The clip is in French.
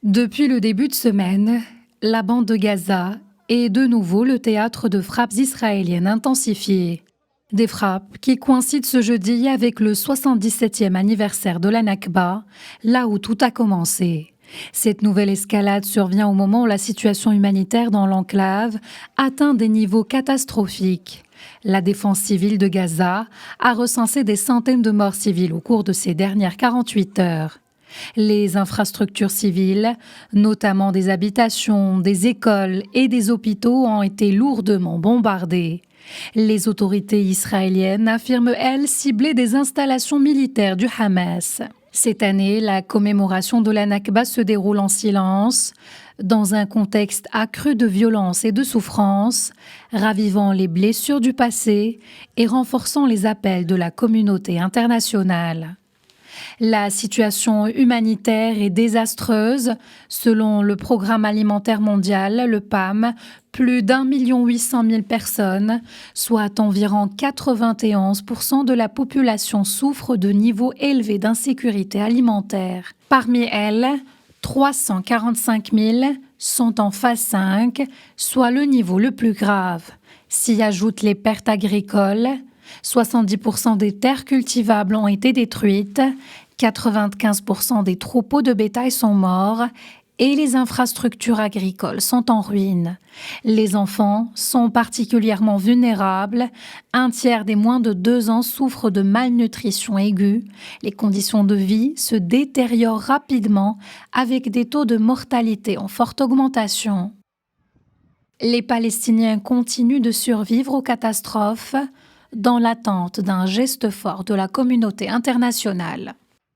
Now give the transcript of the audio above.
Depuis le début de semaine, la bande de Gaza est de nouveau le théâtre de frappes israéliennes intensifiées. Des frappes qui coïncident ce jeudi avec le 77e anniversaire de la Nakba, là où tout a commencé. Cette nouvelle escalade survient au moment où la situation humanitaire dans l'enclave atteint des niveaux catastrophiques. La défense civile de Gaza a recensé des centaines de morts civiles au cours de ces dernières 48 heures. Les infrastructures civiles, notamment des habitations, des écoles et des hôpitaux, ont été lourdement bombardées. Les autorités israéliennes affirment, elles, cibler des installations militaires du Hamas. Cette année, la commémoration de la Nakba se déroule en silence, dans un contexte accru de violence et de souffrance, ravivant les blessures du passé et renforçant les appels de la communauté internationale. La situation humanitaire est désastreuse. Selon le Programme alimentaire mondial, le PAM, plus d'1,8 million personnes, soit environ 91% de la population souffrent de niveaux élevés d'insécurité alimentaire. Parmi elles, 345 000 sont en phase 5, soit le niveau le plus grave. S'y ajoutent les pertes agricoles. 70% des terres cultivables ont été détruites, 95% des troupeaux de bétail sont morts et les infrastructures agricoles sont en ruine. Les enfants sont particulièrement vulnérables. Un tiers des moins de 2 ans souffrent de malnutrition aiguë. Les conditions de vie se détériorent rapidement avec des taux de mortalité en forte augmentation. Les Palestiniens continuent de survivre aux catastrophes dans l'attente d'un geste fort de la communauté internationale.